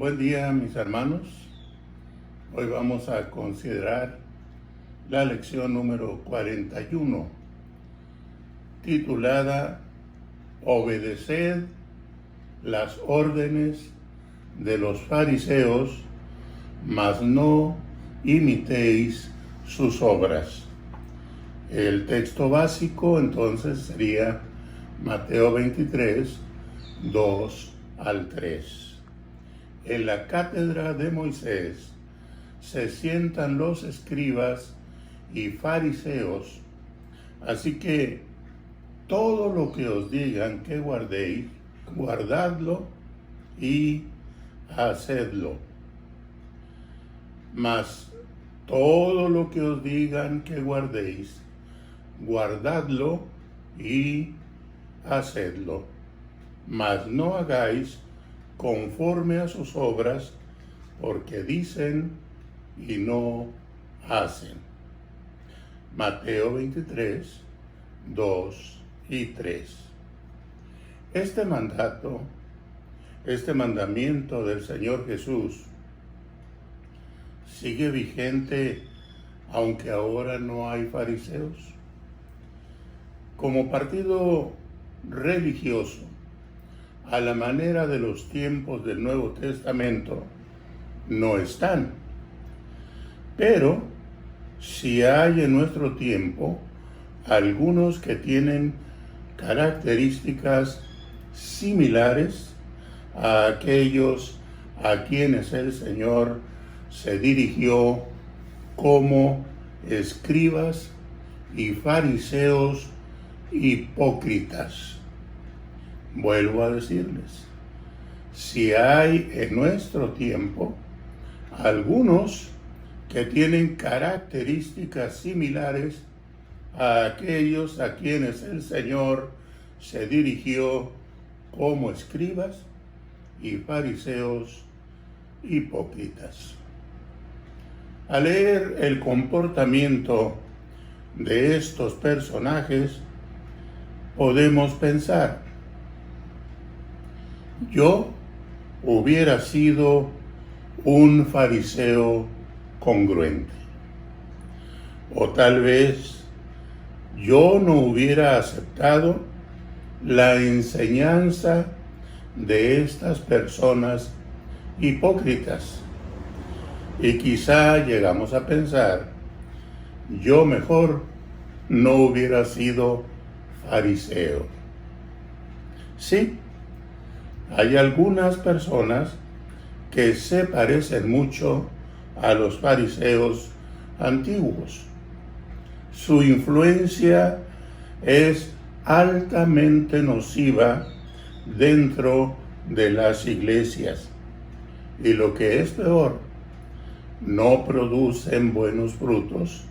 Buen día, mis hermanos. Hoy vamos a considerar la lección número 41, titulada Obedeced las órdenes de los fariseos, mas no imitéis sus obras. El texto básico entonces sería Mateo 23, 2 al 3. En la cátedra de Moisés se sientan los escribas y fariseos, así que todo lo que os digan que guardéis, guardadlo y hacedlo. Mas todo lo que os digan que guardéis, guardadlo y hacedlo. Mas no hagáis conforme a sus obras, porque dicen y no hacen. Mateo 23, 2 y 3. Este mandamiento del Señor Jesús sigue vigente aunque ahora no hay fariseos. Como partido religioso, a la manera de los tiempos del Nuevo Testamento, no están. Pero si hay en nuestro tiempo algunos que tienen características similares a aquellos a quienes el Señor se dirigió como escribas y fariseos hipócritas. Vuelvo a decirles, si hay en nuestro tiempo algunos que tienen características similares a aquellos a quienes el Señor se dirigió como escribas y fariseos hipócritas. Al leer el comportamiento de estos personajes, podemos pensar: yo hubiera sido un fariseo congruente. O tal vez yo no hubiera aceptado la enseñanza de estas personas hipócritas. Y quizá llegamos a pensar, yo mejor no hubiera sido fariseo. Sí, hay algunas personas que se parecen mucho a los fariseos antiguos. Su influencia es altamente nociva dentro de las iglesias. Y lo que es peor, no producen buenos frutos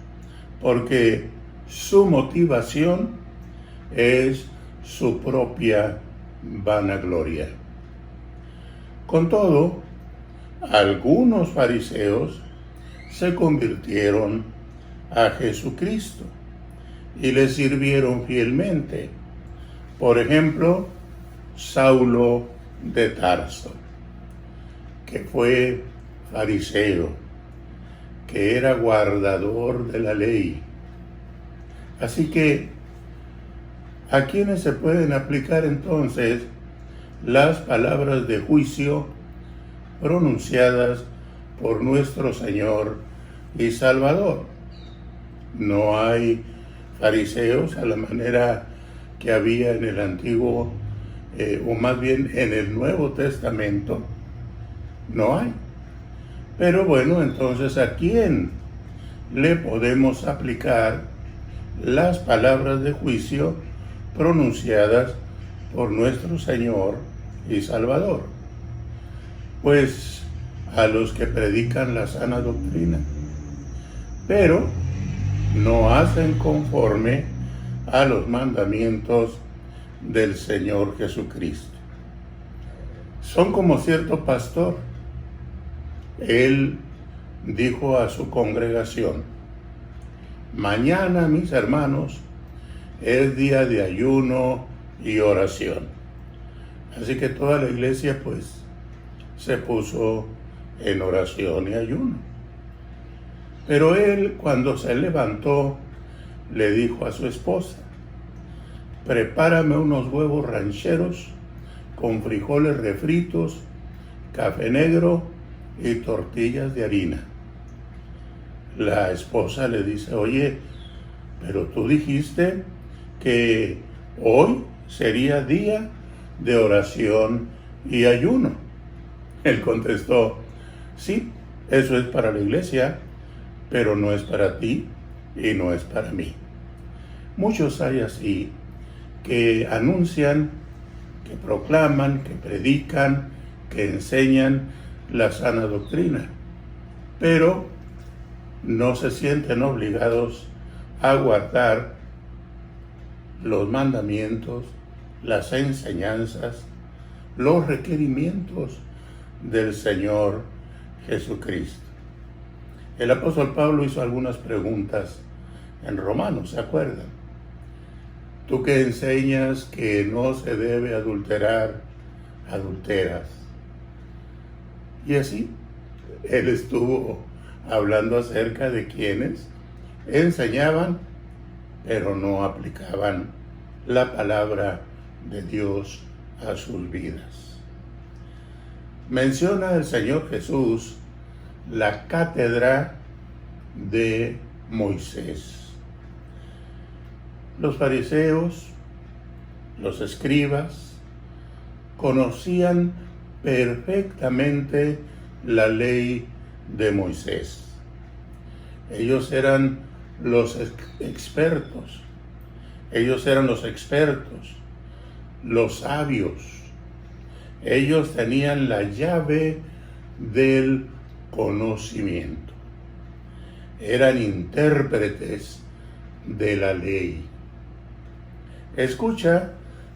porque su motivación es su propia vanagloria. Con todo, algunos fariseos se convirtieron a Jesucristo y le sirvieron fielmente. Por ejemplo, Saulo de Tarso, que fue fariseo, que era guardador de la ley. Así que, ¿a quiénes se pueden aplicar entonces las palabras de juicio pronunciadas por nuestro Señor y Salvador? No hay fariseos a la manera que había en el Antiguo, o más bien en el Nuevo Testamento. No hay. Pero bueno, entonces, ¿a quién le podemos aplicar las palabras de juicio pronunciadas por nuestro Señor y Salvador? Pues a los que predican la sana doctrina, pero no hacen conforme a los mandamientos del Señor Jesucristo. Son como cierto pastor. Él dijo a su congregación: mañana, mis hermanos, es día de ayuno y oración. Así que toda la iglesia pues se puso en oración y ayuno. Pero él, cuando se levantó, le dijo a su esposa: prepárame unos huevos rancheros con frijoles refritos, café negro y tortillas de harina. La esposa le dice: oye, pero tú dijiste que hoy sería día de oración y ayuno. Él contestó: sí, eso es para la iglesia, pero no es para ti y no es para mí. Muchos hay así que anuncian, que proclaman, que predican, que enseñan la sana doctrina, pero no se sienten obligados a guardar los mandamientos, las enseñanzas, los requerimientos del Señor Jesucristo. El apóstol Pablo hizo algunas preguntas en Romanos, ¿se acuerdan? Tú que enseñas que no se debe adulterar, adulteras. Y así, él estuvo hablando acerca de quienes enseñaban, pero no aplicaban la palabra de Dios a sus vidas. Menciona el Señor Jesús la cátedra de Moisés. Los fariseos, los escribas, conocían perfectamente la ley de Moisés. Ellos eran los expertos, los sabios. Ellos tenían la llave del conocimiento. Eran intérpretes de la ley. Escucha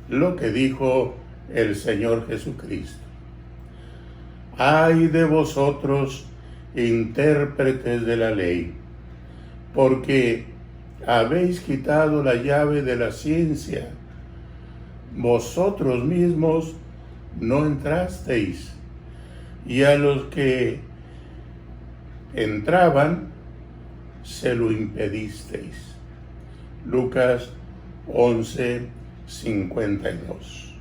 lo que dijo el Señor Jesucristo: ay de vosotros, intérpretes de la ley, porque habéis quitado la llave de la ciencia. Vosotros mismos no entrasteis, y a los que entraban se lo impedisteis. Lucas 11:52.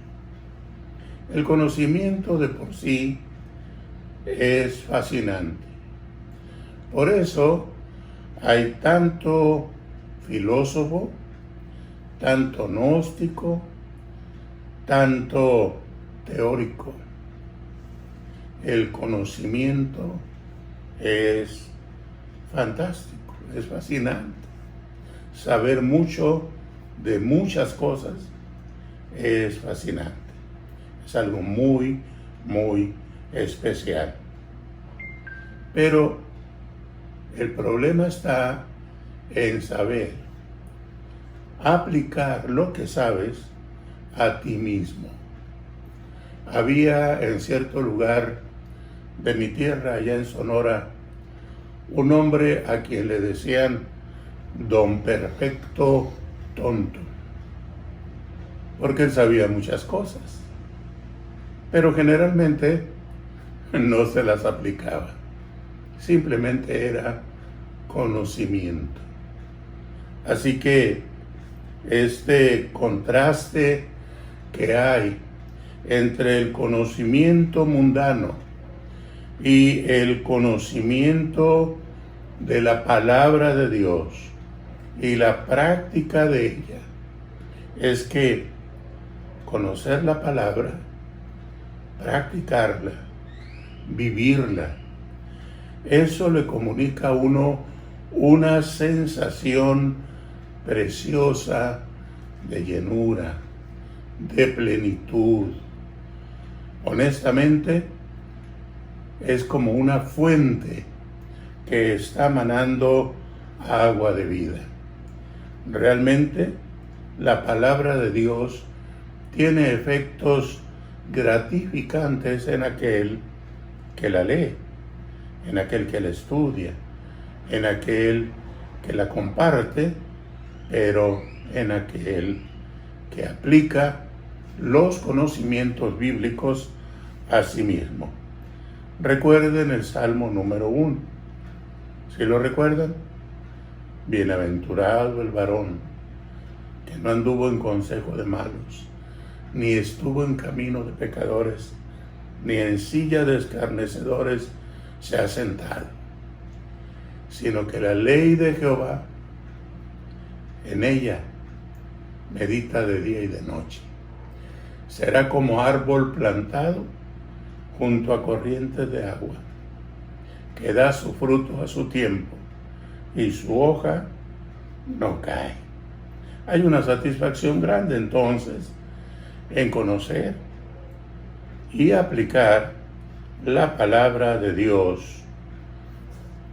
El conocimiento de por sí es fascinante. Por eso hay tanto filósofo, tanto gnóstico, tanto teórico. El conocimiento es fantástico, es fascinante. Saber mucho de muchas cosas es fascinante. Es algo muy, muy especial. Pero el problema está en saber aplicar lo que sabes a ti mismo. Había en cierto lugar de mi tierra, allá en Sonora, un hombre a quien le decían Don Perfecto Tonto, porque él sabía muchas cosas, pero generalmente no se las aplicaba. Simplemente era conocimiento. Así que este contraste que hay entre el conocimiento mundano y el conocimiento de la palabra de Dios y la práctica de ella es que conocer la palabra, practicarla, vivirla, eso le comunica a uno una sensación preciosa de llenura, de plenitud. Honestamente, es como una fuente que está manando agua de vida. Realmente, la palabra de Dios tiene efectos gratificantes en aquel que la lee, en aquel que la estudia, en aquel que la comparte, pero en aquel que aplica los conocimientos bíblicos a sí mismo. Recuerden el Salmo número 1. ¿Sí lo recuerdan? Bienaventurado el varón que no anduvo en consejo de malos, ni estuvo en camino de pecadores, ni en silla de escarnecedores se ha sentado, sino que la ley de Jehová, en ella medita de día y de noche. Será como árbol plantado junto a corrientes de agua, que da su fruto a su tiempo, y su hoja no cae. Hay una satisfacción grande entonces en conocer y aplicar la palabra de Dios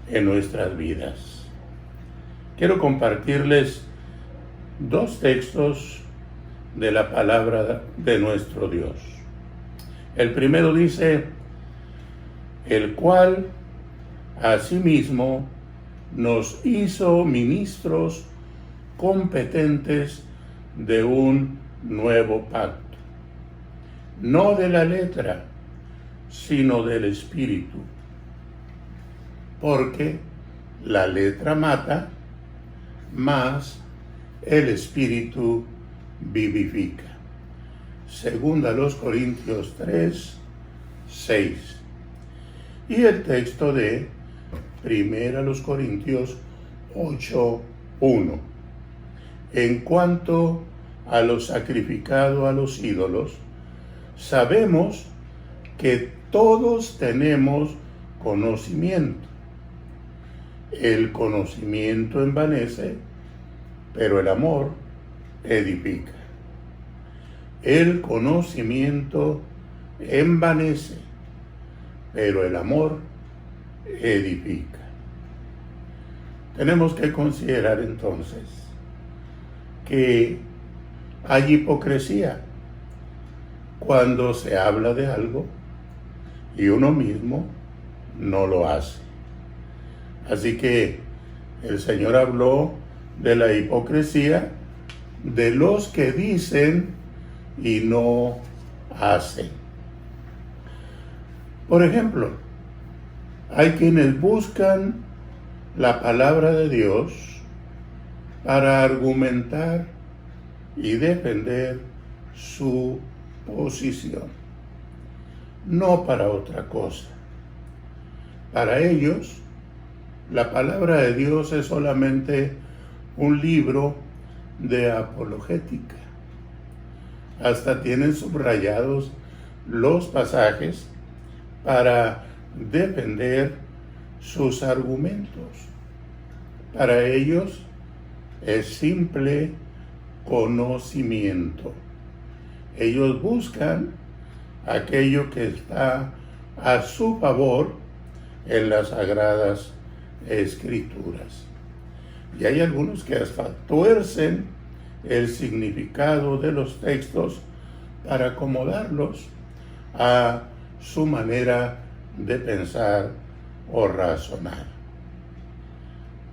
en nuestras vidas. Quiero compartirles dos textos de la palabra de nuestro Dios. El primero dice: el cual asimismo nos hizo ministros competentes de un nuevo pacto, no de la letra, sino del Espíritu, porque la letra mata, mas el Espíritu vivifica. Segunda los Corintios 3:6. Y el texto de Primera los Corintios 8:1. En cuanto a lo sacrificado a los ídolos, sabemos que todos tenemos conocimiento. El conocimiento envanece, pero el amor edifica. El conocimiento envanece, pero el amor edifica. Tenemos que considerar entonces que hay hipocresía cuando se habla de algo y uno mismo no lo hace. Así que el Señor habló de la hipocresía de los que dicen y no hacen. Por ejemplo, hay quienes buscan la palabra de Dios para argumentar y defender su posición, no para otra cosa. Para ellos, la palabra de Dios es solamente un libro de apologética. Hasta tienen subrayados los pasajes para defender sus argumentos. Para ellos es simple conocimiento. Ellos buscan aquello que está a su favor en las Sagradas Escrituras. Y hay algunos que hasta tuercen el significado de los textos para acomodarlos a su manera de pensar o razonar.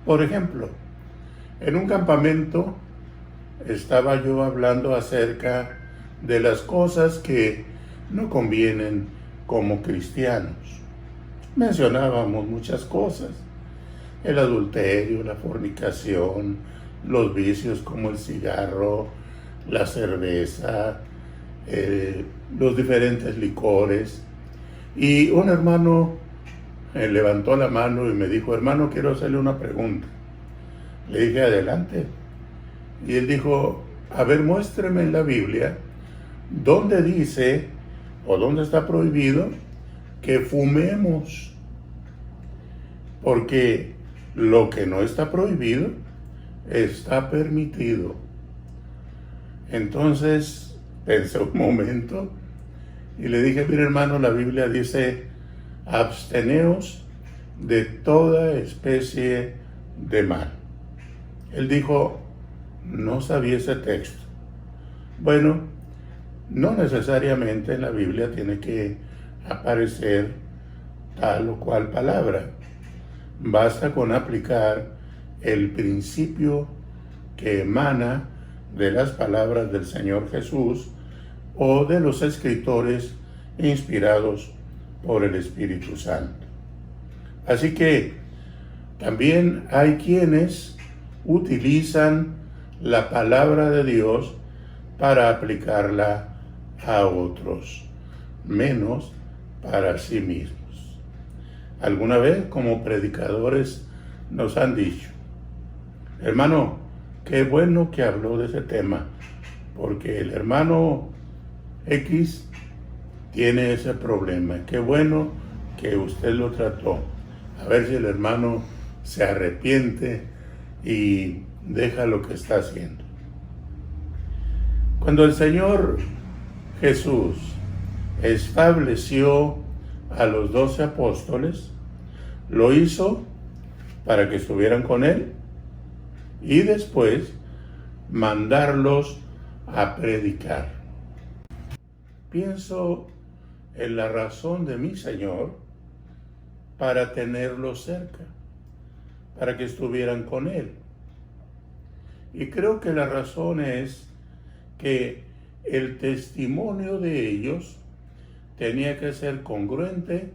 Por ejemplo, en un campamento estaba yo hablando acerca de las cosas que no convienen como cristianos. Mencionábamos muchas cosas: el adulterio, la fornicación, los vicios como el cigarro, la cerveza, los diferentes licores. Y un hermano levantó la mano y me dijo: hermano, quiero hacerle una pregunta. Le dije: adelante. Y él dijo: a ver, muéstreme en la Biblia dónde dice o dónde está prohibido que fumemos. Porque lo que no está prohibido está permitido. Entonces pensé un momento y le dije: mire, hermano, la Biblia dice: absteneos de toda especie de mal. Él dijo: no sabía ese texto. Bueno, no necesariamente en la Biblia tiene que aparecer tal o cual palabra. Basta con aplicar el principio que emana de las palabras del Señor Jesús o de los escritores inspirados por el Espíritu Santo. Así que también hay quienes utilizan la palabra de Dios para aplicarla a otros, menos para sí mismos. Alguna vez como predicadores nos han dicho: hermano, qué bueno que habló de ese tema, porque el hermano X tiene ese problema. Qué bueno que usted lo trató. A ver si el hermano se arrepiente y deja lo que está haciendo. Cuando el Señor Jesús estableció a los 12 apóstoles, lo hizo para que estuvieran con Él y después mandarlos a predicar. Pienso en la razón de mi Señor para tenerlos cerca, para que estuvieran con Él. Y creo que la razón es que el testimonio de ellos tenía que ser congruente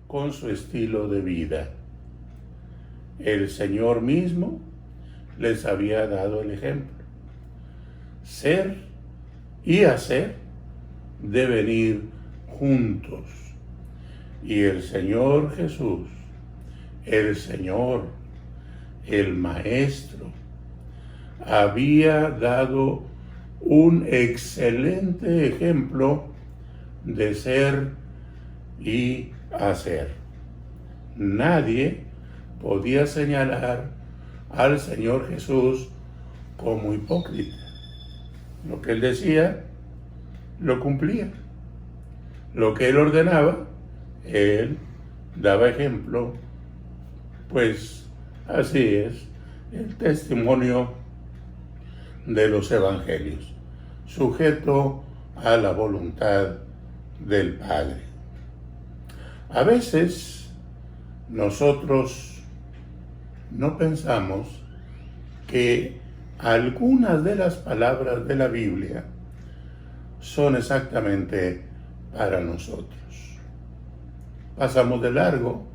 con su estilo de vida. El Señor mismo les había dado el ejemplo. Ser y hacer deben ir juntos. Y el Señor Jesús, el Señor, el Maestro, había dado un excelente ejemplo de ser y hacer. Nadie podía señalar al Señor Jesús como hipócrita. Lo que Él decía, lo cumplía. Lo que Él ordenaba, Él daba ejemplo. Pues así es el testimonio de los evangelios, sujeto a la voluntad del Padre. A veces nosotros no pensamos que algunas de las palabras de la Biblia son exactamente para nosotros. Pasamos de largo.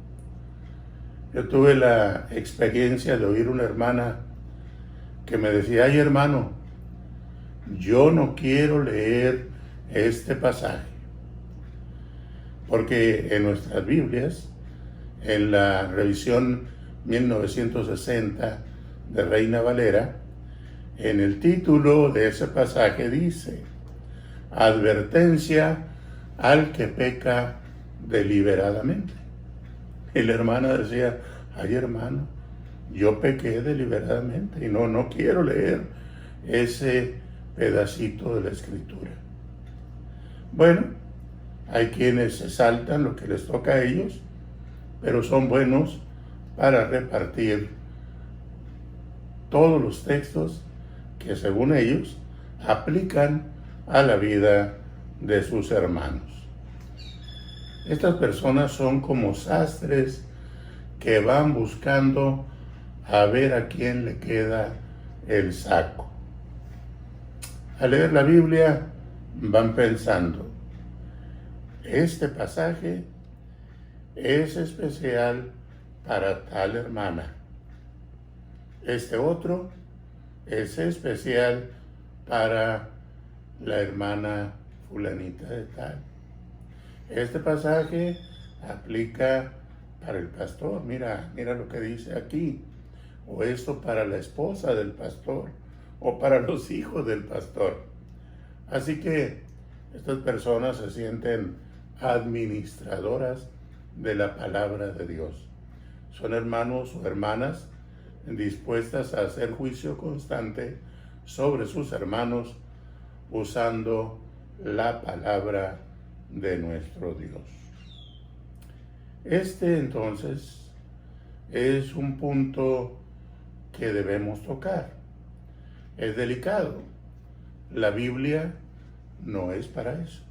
Yo tuve la experiencia de oír una hermana que me decía: ay, hermano, yo no quiero leer este pasaje, porque en nuestras Biblias, en la revisión 1960 de Reina Valera, en el título de ese pasaje dice: advertencia al que peca deliberadamente. Y la hermana decía: ay, hermano, yo pequé deliberadamente y no quiero leer ese pedacito de la Escritura. Bueno, hay quienes se saltan lo que les toca a ellos, pero son buenos para repartir todos los textos que, según ellos, aplican a la vida de sus hermanos. Estas personas son como sastres que van buscando a ver a quién le queda el saco. Al leer la Biblia van pensando: este pasaje es especial para tal hermana. Este otro es especial para la hermana fulanita de tal. Este pasaje aplica para el pastor. Mira lo que dice aquí. O esto para la esposa del pastor, o para los hijos del pastor. Así que estas personas se sienten administradoras de la palabra de Dios. Son hermanos o hermanas dispuestas a hacer juicio constante sobre sus hermanos usando la palabra de nuestro Dios. Este entonces es un punto que debemos tocar. Es delicado. La Biblia no es para eso.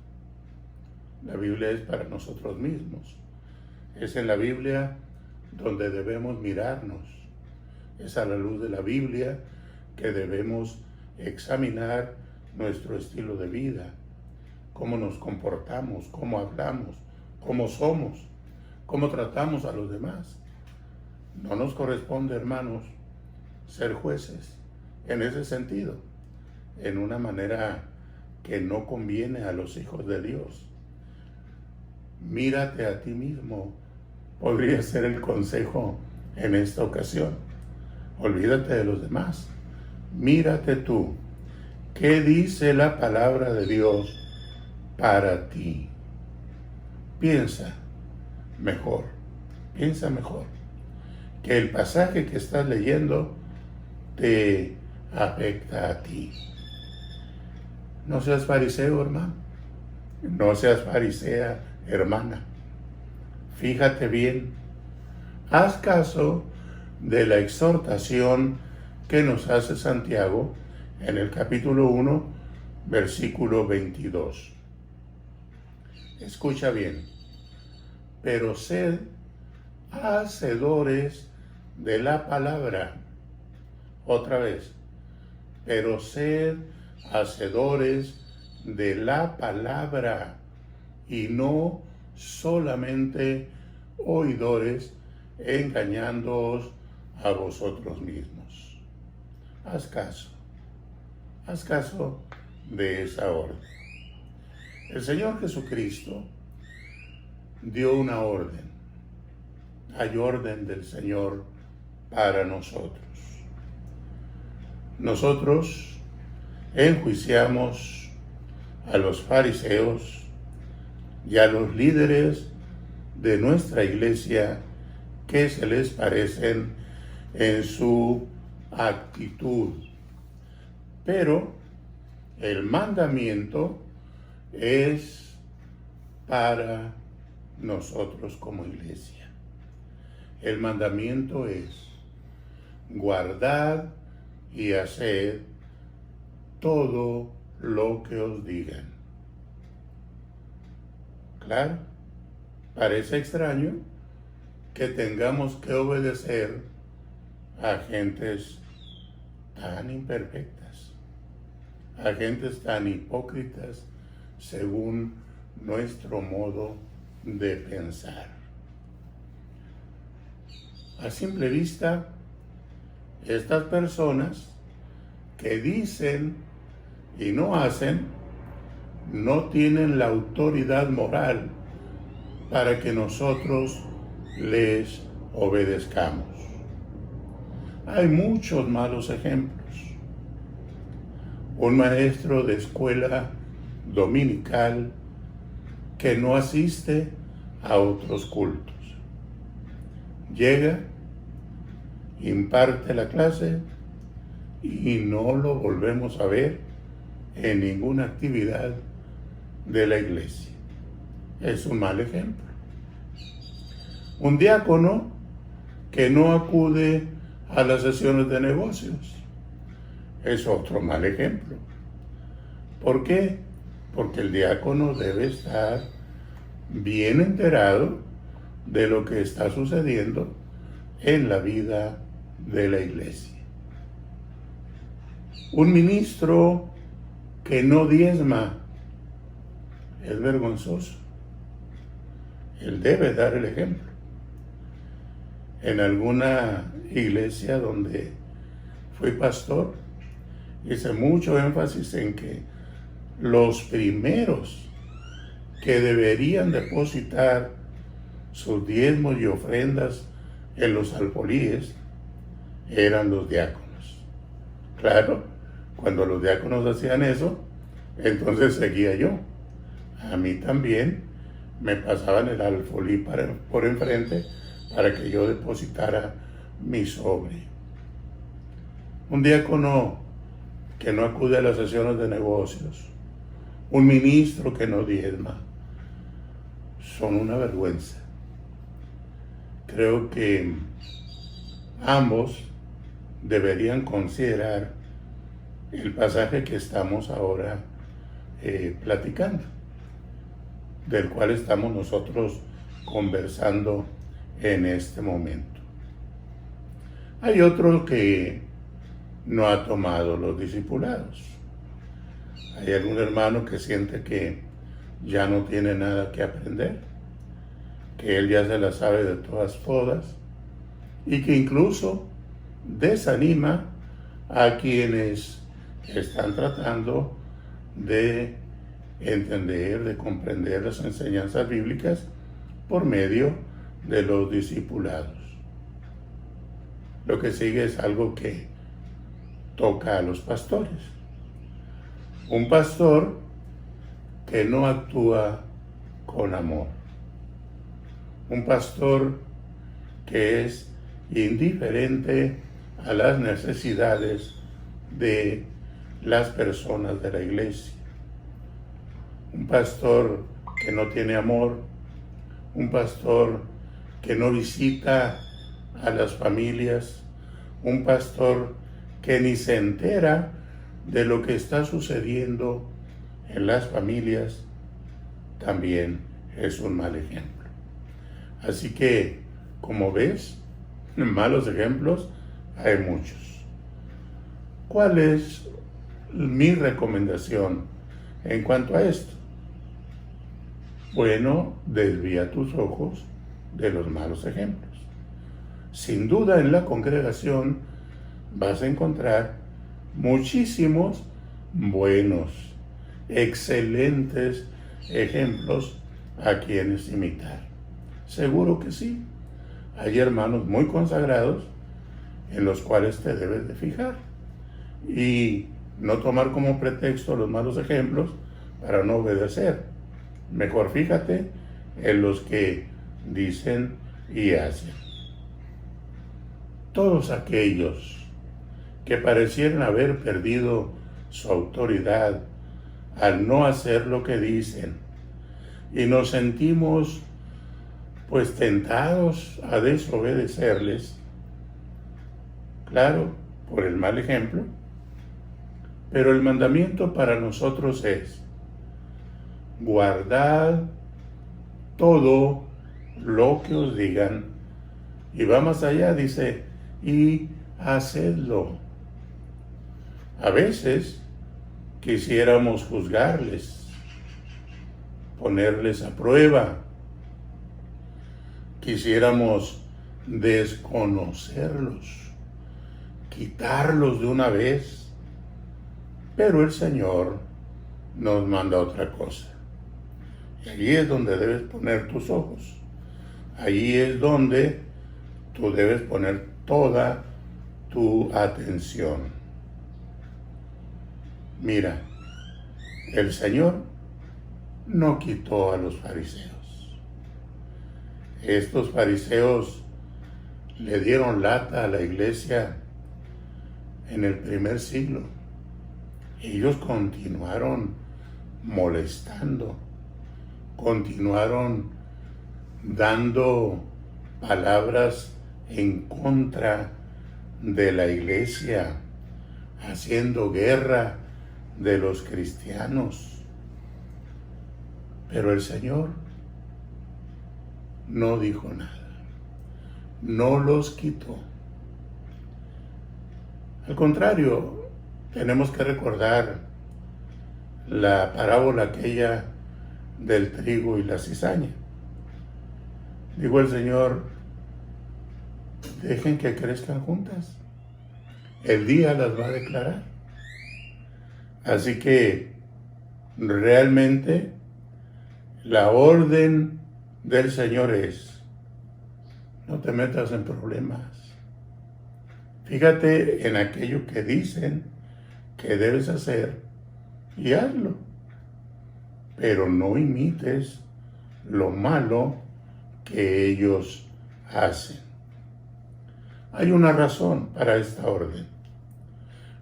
La Biblia es para nosotros mismos. Es en la Biblia donde debemos mirarnos. Es a la luz de la Biblia que debemos examinar nuestro estilo de vida, cómo nos comportamos, cómo hablamos, cómo somos, cómo tratamos a los demás. No nos corresponde, hermanos, ser jueces en ese sentido, en una manera que no conviene a los hijos de Dios. Mírate a ti mismo, podría ser el consejo en esta ocasión. Olvídate de los demás, mírate tú. ¿Qué dice la palabra de Dios para ti? Piensa mejor, que el pasaje que estás leyendo te afecta a ti. No seas fariseo, hermano. No seas farisea, hermana. Fíjate bien. Haz caso de la exhortación que nos hace Santiago en el capítulo 1, versículo 22. Escucha bien. Pero sed hacedores de la palabra. Otra vez. Pero sed hacedores de la palabra y no solamente oidores, engañándoos a vosotros mismos. Haz caso de esa orden. El Señor Jesucristo dio una orden. Hay orden del Señor para nosotros. Nosotros enjuiciamos a los fariseos y a los líderes de nuestra iglesia que se les parecen en su actitud. Pero el mandamiento es para nosotros como iglesia. El mandamiento es: guardad y haced todo lo que os digan. Claro, parece extraño que tengamos que obedecer a gentes tan imperfectas, a gentes tan hipócritas según nuestro modo de pensar. A simple vista, estas personas que dicen y no hacen, no tienen la autoridad moral para que nosotros les obedezcamos. Hay muchos malos ejemplos. Un maestro de escuela dominical que no asiste a otros cultos. Llega, imparte la clase y no lo volvemos a ver en ninguna actividad de la iglesia. Es un mal ejemplo. Un diácono que no acude a las sesiones de negocios es otro mal ejemplo. ¿Por qué? Porque el diácono debe estar bien enterado de lo que está sucediendo en la vida de la iglesia. Un ministro que no diezma es vergonzoso. Él debe dar el ejemplo. En alguna iglesia donde fui pastor, hice mucho énfasis en que los primeros que deberían depositar sus diezmos y ofrendas en los alfolíes eran los diáconos. Claro, cuando los diáconos hacían eso, entonces seguía yo. A mí también me pasaban el alfolí por enfrente para que yo depositara mi sobre. Un diácono que no acude a las sesiones de negocios, un ministro que no diezma, son una vergüenza. Creo que ambos deberían considerar el pasaje que estamos ahora platicando, del cual estamos nosotros conversando en este momento. Hay otro que no ha tomado los discipulados. Hay algún hermano que siente que ya no tiene nada que aprender, que él ya se la sabe de todas y que incluso desanima a quienes están tratando de entender, de comprender las enseñanzas bíblicas por medio de los discipulados. Lo que sigue es algo que toca a los pastores. Un pastor que no actúa con amor. Un pastor que es indiferente a las necesidades de las personas de la iglesia. Un pastor que no tiene amor, un pastor que no visita a las familias, un pastor que ni se entera de lo que está sucediendo en las familias, también es un mal ejemplo. Así que, como ves, malos ejemplos hay muchos. ¿Cuál es mi recomendación en cuanto a esto? Bueno, desvía tus ojos de los malos ejemplos. Sin duda en la congregación vas a encontrar muchísimos buenos, excelentes ejemplos a quienes imitar. Seguro que sí. Hay hermanos muy consagrados en los cuales te debes de fijar y no tomar como pretexto los malos ejemplos para no obedecer. Mejor fíjate en los que dicen y hacen. Todos aquellos que parecieran haber perdido su autoridad al no hacer lo que dicen y nos sentimos pues tentados a desobedecerles, claro, por el mal ejemplo, pero el mandamiento para nosotros es: guardad todo lo que os digan, y va más allá, dice, y hacedlo. A veces quisiéramos juzgarles, ponerles a prueba, quisiéramos desconocerlos, quitarlos de una vez, pero el Señor nos manda otra cosa. Y allí es donde debes poner tus ojos. Allí es donde tú debes poner toda tu atención. Mira, el Señor no quitó a los fariseos. Estos fariseos le dieron lata a la iglesia en el primer siglo. Ellos continuaron molestando, continuaron dando palabras en contra de la iglesia, haciendo guerra de los cristianos. Pero el Señor no dijo nada, no los quitó. Al contrario, tenemos que recordar la parábola aquella del trigo y la cizaña. Dijo el Señor: dejen que crezcan juntas, el día las va a declarar. Así que realmente la orden del Señor es: no te metas en problemas. Fíjate en aquello que dicen que debes hacer y hazlo. Pero no imites lo malo que ellos hacen. Hay una razón para esta orden.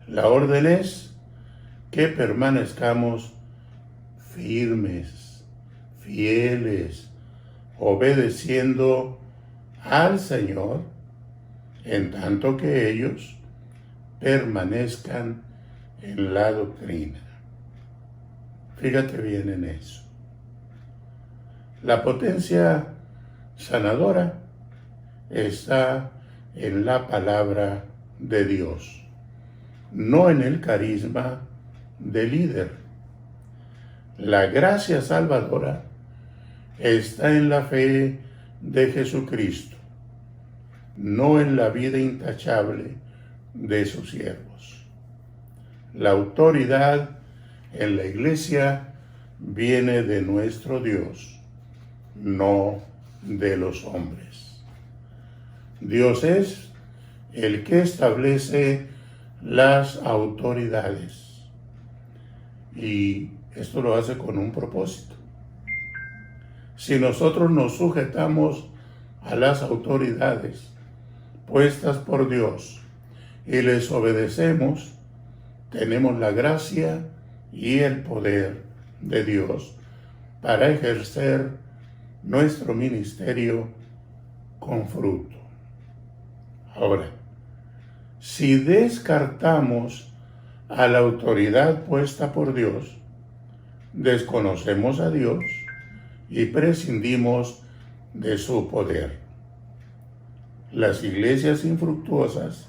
La orden es que permanezcamos firmes, fieles, obedeciendo al Señor, en tanto que ellos permanezcan en la doctrina. Fíjate bien en eso. La potencia sanadora está en la palabra de Dios, no en el carisma del líder. La gracia salvadora está en la fe de Jesucristo, no en la vida intachable de sus siervos. La autoridad en la iglesia viene de nuestro Dios, no de los hombres. Dios es el que establece las autoridades y esto lo hace con un propósito. Si nosotros nos sujetamos a las autoridades puestas por Dios y les obedecemos, tenemos la gracia y el poder de Dios para ejercer nuestro ministerio con fruto. Ahora, si descartamos a la autoridad puesta por Dios, desconocemos a Dios y prescindimos de su poder. Las iglesias infructuosas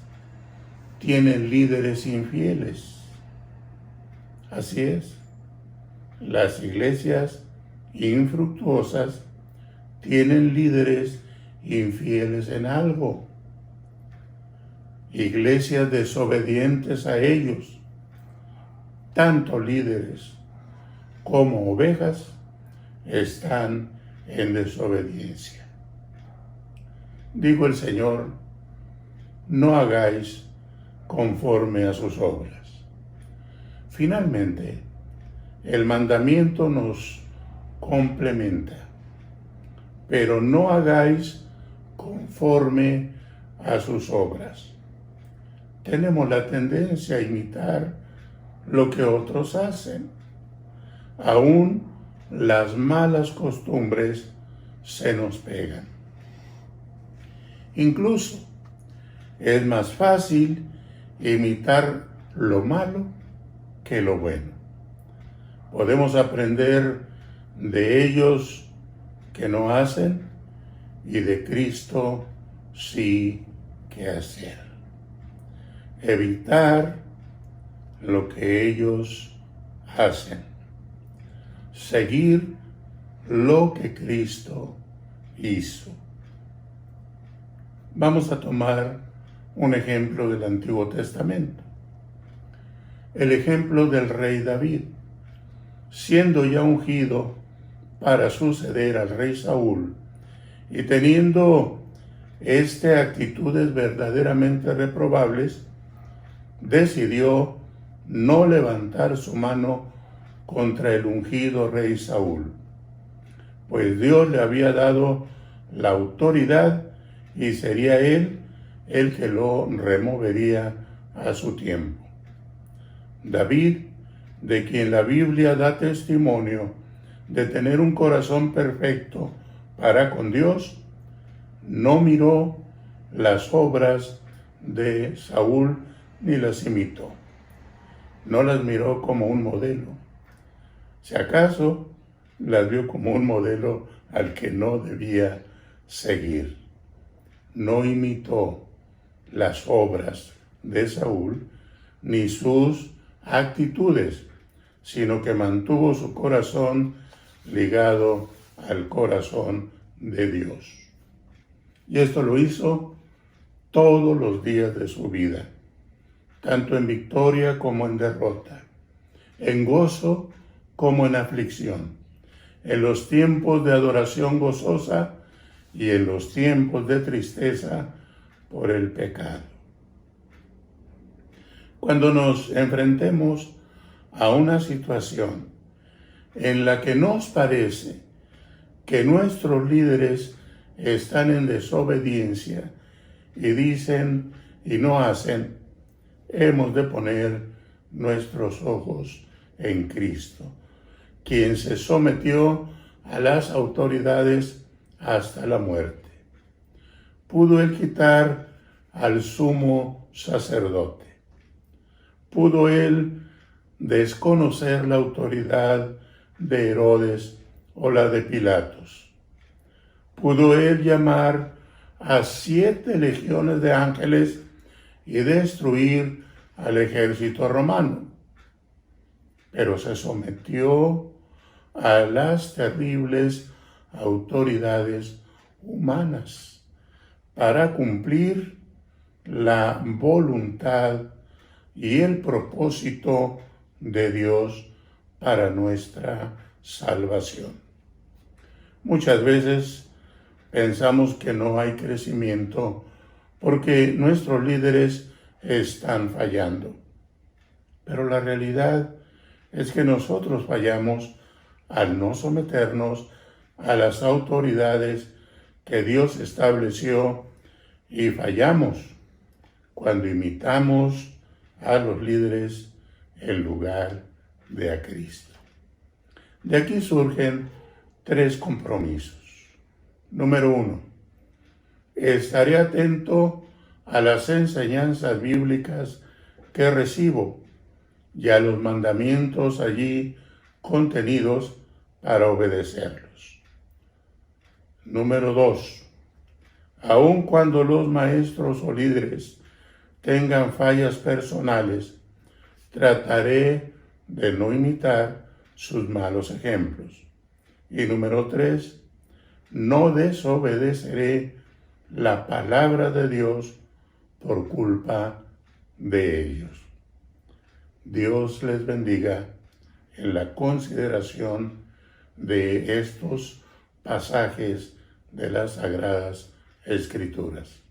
tienen líderes infieles. Así es, las iglesias infructuosas tienen líderes infieles en algo. Iglesias desobedientes a ellos, tanto líderes como ovejas están en desobediencia. Dijo el Señor, no hagáis conforme a sus obras. Finalmente, el mandamiento nos complementa, pero no hagáis conforme a sus obras. Tenemos la tendencia a imitar lo que otros hacen. Aún las malas costumbres se nos pegan. Incluso es más fácil imitar lo malo que lo bueno. Podemos aprender de ellos que no hacen y de Cristo sí que hacer. Evitar lo que ellos hacen. Seguir lo que Cristo hizo. Vamos a tomar un ejemplo del Antiguo Testamento. El ejemplo del rey David, siendo ya ungido para suceder al rey Saúl y teniendo actitudes verdaderamente reprobables, decidió no levantar su mano contra el ungido rey Saúl, pues Dios le había dado la autoridad y sería él el que lo removería a su tiempo. David, de quien la Biblia da testimonio de tener un corazón perfecto para con Dios, no miró las obras de Saúl ni las imitó. No las miró como un modelo. Si acaso, las vio como un modelo al que no debía seguir. No imitó las obras de Saúl ni sus actitudes, sino que mantuvo su corazón ligado al corazón de Dios. Y esto lo hizo todos los días de su vida, tanto en victoria como en derrota, en gozo como en aflicción, en los tiempos de adoración gozosa y en los tiempos de tristeza por el pecado. Cuando nos enfrentemos a una situación en la que nos parece que nuestros líderes están en desobediencia y dicen y no hacen, hemos de poner nuestros ojos en Cristo, quien se sometió a las autoridades hasta la muerte. Pudo él quitar al sumo sacerdote. Pudo él desconocer la autoridad de Herodes o la de Pilatos. Pudo él llamar a 7 legiones de ángeles y destruir al ejército romano, pero se sometió a las terribles autoridades humanas para cumplir la voluntad y el propósito de Dios para nuestra salvación. Muchas veces pensamos que no hay crecimiento porque nuestros líderes están fallando. Pero la realidad es que nosotros fallamos al no someternos a las autoridades que Dios estableció y fallamos cuando imitamos a los líderes en lugar de a Cristo. De aquí surgen 3 compromisos. Número 1. Estaré atento a las enseñanzas bíblicas que recibo y a los mandamientos allí contenidos para obedecerlos. Número 2. Aun cuando los maestros o líderes tengan fallas personales, trataré de no imitar sus malos ejemplos. Y número 3. No desobedeceré la palabra de Dios por culpa de ellos. Dios les bendiga en la consideración de estos pasajes de las Sagradas Escrituras.